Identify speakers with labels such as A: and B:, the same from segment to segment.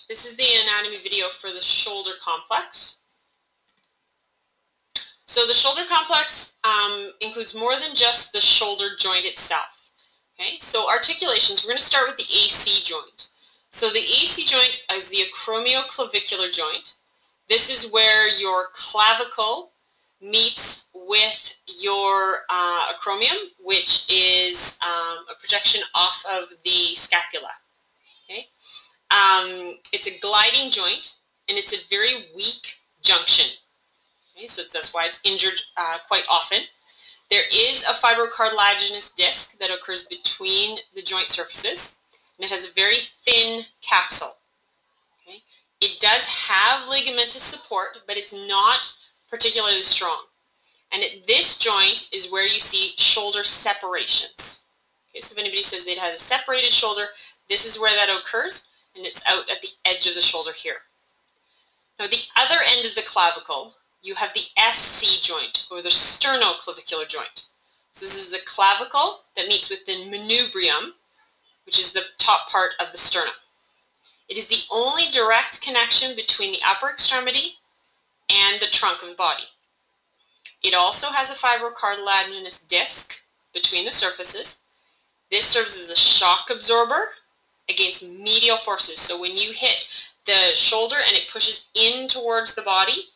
A: This is the anatomy video for the shoulder complex. So the shoulder complex includes more than just the shoulder joint itself. Okay, so articulations, we're going to start with the AC joint. So the AC joint is the acromioclavicular joint. This is where your clavicle meets with your acromion, which is a projection off of the scapula. Okay? It's a gliding joint, and it's a very weak junction. Okay? So that's why it's injured quite often. There is a fibrocartilaginous disc that occurs between the joint surfaces, and it has a very thin capsule. Okay? It does have ligamentous support, but it's not particularly strong. And at this joint is where you see shoulder separations. Okay, so if anybody says they'd had a separated shoulder, this is where that occurs, and it's out at the edge of the shoulder here. Now, at the other end of the clavicle, you have the SC joint, or the sternoclavicular joint. So this is the clavicle that meets with the manubrium, which is the top part of the sternum. It is the only direct connection between the upper extremity and the trunk of the body. It also has a fibrocartilaginous disc between the surfaces. This serves as a shock absorber against medial forces. So when you hit the shoulder and it pushes in towards the body,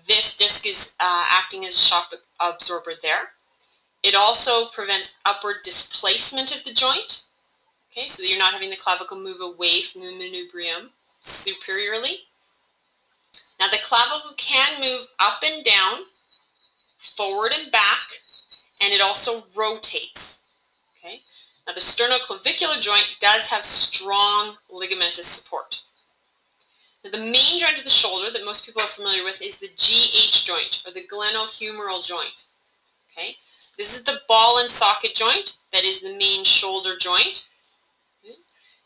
A: this disc is acting as a shock absorber there. It also prevents upward displacement of the joint. Okay, so you're not having the clavicle move away from the manubrium superiorly. Now the clavicle can move up and down, forward and back, and it also rotates. Okay? Now the sternoclavicular joint does have strong ligamentous support. Now, the main joint of the shoulder that most people are familiar with is the GH joint, or the glenohumeral joint. Okay? This is the ball and socket joint that is the main shoulder joint. Okay?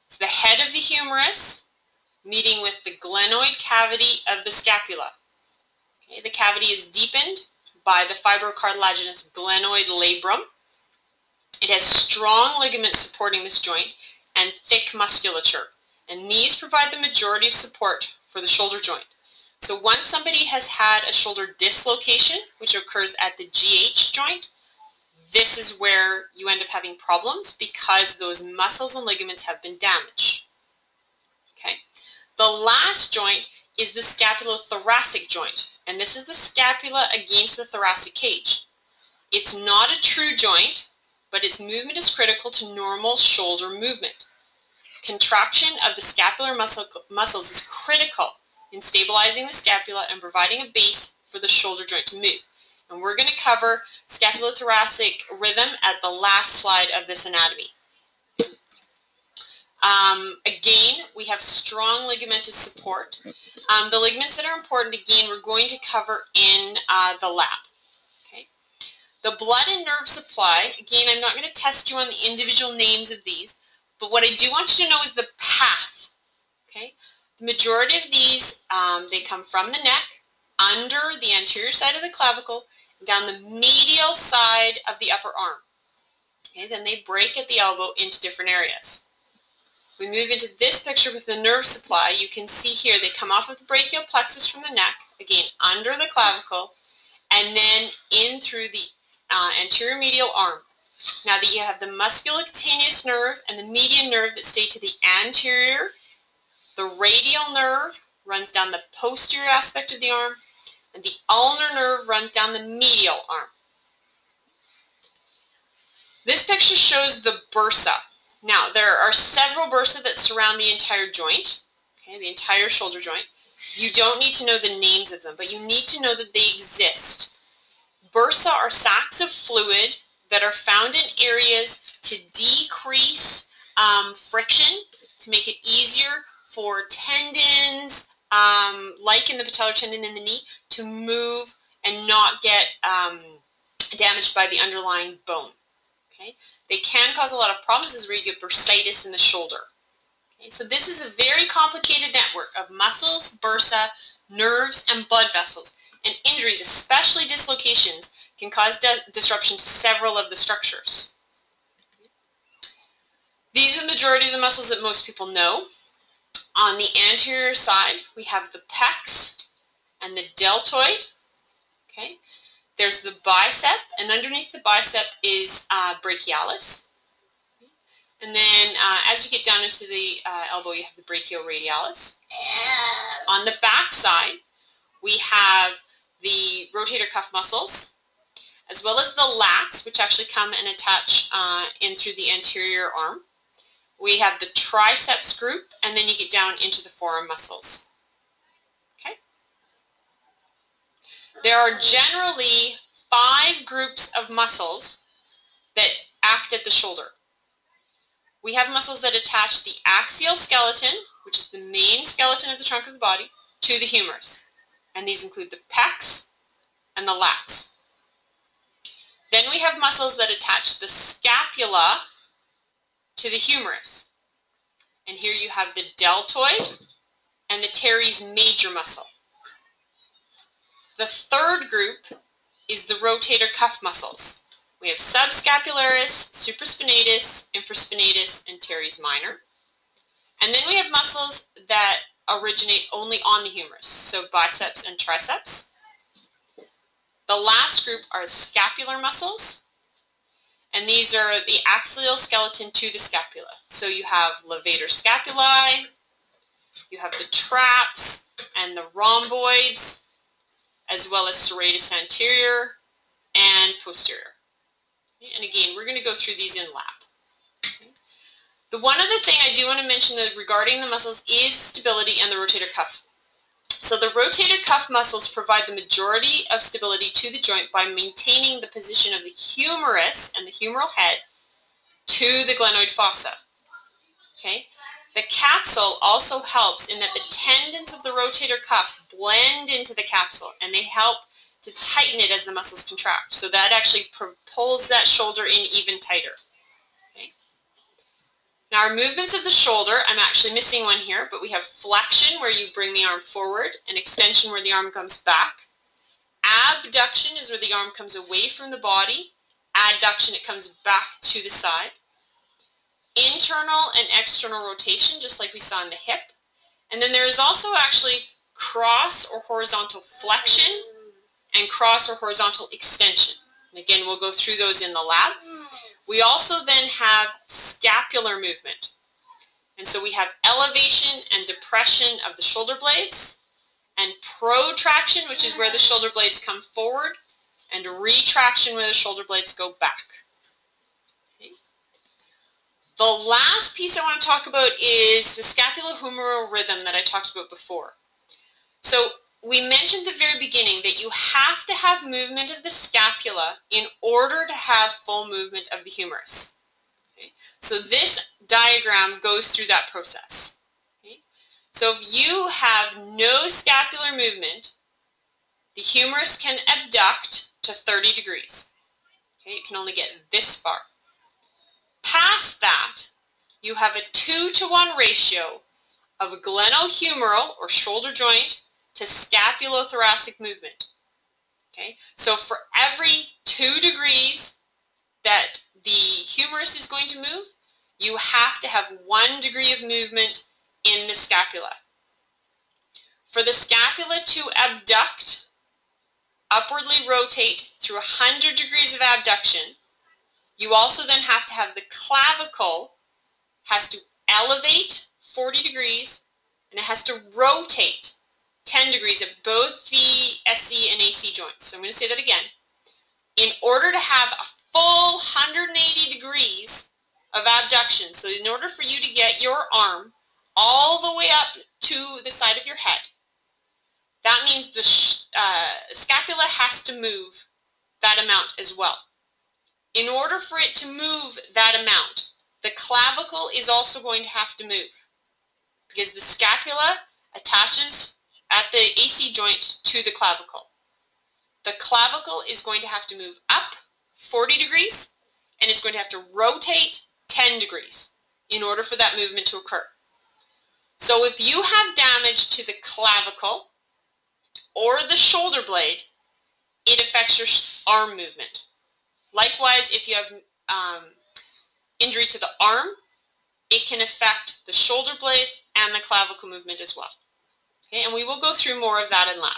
A: It's the head of the humerus meeting with the glenoid cavity of the scapula. Okay? The cavity is deepened by the fibrocartilaginous glenoid labrum. It has strong ligaments supporting this joint and thick musculature, and these provide the majority of support for the shoulder joint. So once somebody has had a shoulder dislocation, which occurs at the GH joint, this is where you end up having problems because those muscles and ligaments have been damaged. Okay? The last joint is the scapulothoracic joint, and this is the scapula against the thoracic cage. It's not a true joint, but its movement is critical to normal shoulder movement. Contraction of the scapular muscles is critical in stabilizing the scapula and providing a base for the shoulder joint to move. And we're going to cover scapulothoracic rhythm at the last slide of this anatomy. Again, we have strong ligamentous support. The ligaments that are important, again, we're going to cover in the lab. Okay? The blood and nerve supply, again, I'm not going to test you on the individual names of these, but what I do want you to know is the path. Okay? The majority of these, they come from the neck, under the anterior side of the clavicle, down the medial side of the upper arm. Okay? Then they break at the elbow into different areas. We move into this picture with the nerve supply. You can see here they come off of the brachial plexus from the neck, again under the clavicle, and then in through the anterior medial arm. Now that you have the musculocutaneous nerve and the median nerve that stay to the anterior, the radial nerve runs down the posterior aspect of the arm, and the ulnar nerve runs down the medial arm. This picture shows the bursa. Now, there are several bursa that surround the entire joint, okay, the entire shoulder joint. You don't need to know the names of them, but you need to know that they exist. Bursa are sacs of fluid that are found in areas to decrease friction, to make it easier for tendons, like in the patellar tendon in the knee, to move and not get damaged by the underlying bone. Okay? They can cause a lot of problems. This is where you get bursitis in the shoulder. Okay? So this is a very complicated network of muscles, bursa, nerves, and blood vessels. And injuries, especially dislocations, can cause disruption to several of the structures. These are the majority of the muscles that most people know. On the anterior side, we have the pecs and the deltoid. Okay, there's the bicep, and underneath the bicep is brachialis. And then as you get down into the elbow, you have the brachioradialis. On the back side, we have the rotator cuff muscles, as well as the lats, which actually come and attach in through the anterior arm. We have the triceps group, and then you get down into the forearm muscles. Okay? There are generally 5 groups of muscles that act at the shoulder. We have muscles that attach the axial skeleton, which is the main skeleton of the trunk of the body, to the humerus. And these include the pecs and the lats. Then we have muscles that attach the scapula to the humerus. And here you have the deltoid and the teres major muscle. The third group is the rotator cuff muscles. We have subscapularis, supraspinatus, infraspinatus, and teres minor. And then we have muscles that originate only on the humerus, so biceps and triceps. The last group are scapular muscles, and these are the axial skeleton to the scapula. So you have levator scapulae, you have the traps and the rhomboids, as well as serratus anterior and posterior. And again, we're going to go through these in lab. The one other thing I do want to mention regarding the muscles is stability and the rotator cuff. So the rotator cuff muscles provide the majority of stability to the joint by maintaining the position of the humerus and the humeral head to the glenoid fossa. Okay? The capsule also helps in that the tendons of the rotator cuff blend into the capsule, and they help to tighten it as the muscles contract. So that actually pulls that shoulder in even tighter. Okay? Now our movements of the shoulder, I'm actually missing one here, but we have flexion where you bring the arm forward, and extension where the arm comes back. Abduction is where the arm comes away from the body. Adduction, it comes back to the side. Internal and external rotation, just like we saw in the hip. And then there is also actually cross or horizontal flexion and cross or horizontal extension. And again, we'll go through those in the lab. We also then have scapular movement. And so we have elevation and depression of the shoulder blades, and protraction, which is where the shoulder blades come forward, and retraction where the shoulder blades go back. Okay. The last piece I want to talk about is the scapulohumeral rhythm that I talked about before. So we mentioned at the very beginning that you have to have movement of the scapula in order to have full movement of the humerus. Okay? So this diagram goes through that process. Okay? So if you have no scapular movement, the humerus can abduct to 30 degrees. Okay? It can only get this far. Past that, you have a 2-to-1 ratio of glenohumeral or shoulder joint to scapulothoracic movement. Okay? So for every 2 degrees that the humerus is going to move, you have to have 1 degree of movement in the scapula. For the scapula to abduct, upwardly rotate through 100 degrees of abduction, you also then have to have the clavicle has to elevate 40 degrees, and it has to rotate 10 degrees at both the SC and AC joints. So I'm going to say that again. In order to have a full 180 degrees of abduction, so in order for you to get your arm all the way up to the side of your head, that means the scapula has to move that amount as well. In order for it to move that amount, the clavicle is also going to have to move, because the scapula attaches at the AC joint to the clavicle. The clavicle is going to have to move up 40 degrees, and it's going to have to rotate 10 degrees in order for that movement to occur. So if you have damage to the clavicle or the shoulder blade, it affects your arm movement. Likewise, if you have injury to the arm, it can affect the shoulder blade and the clavicle movement as well. Okay, and we will go through more of that in lab.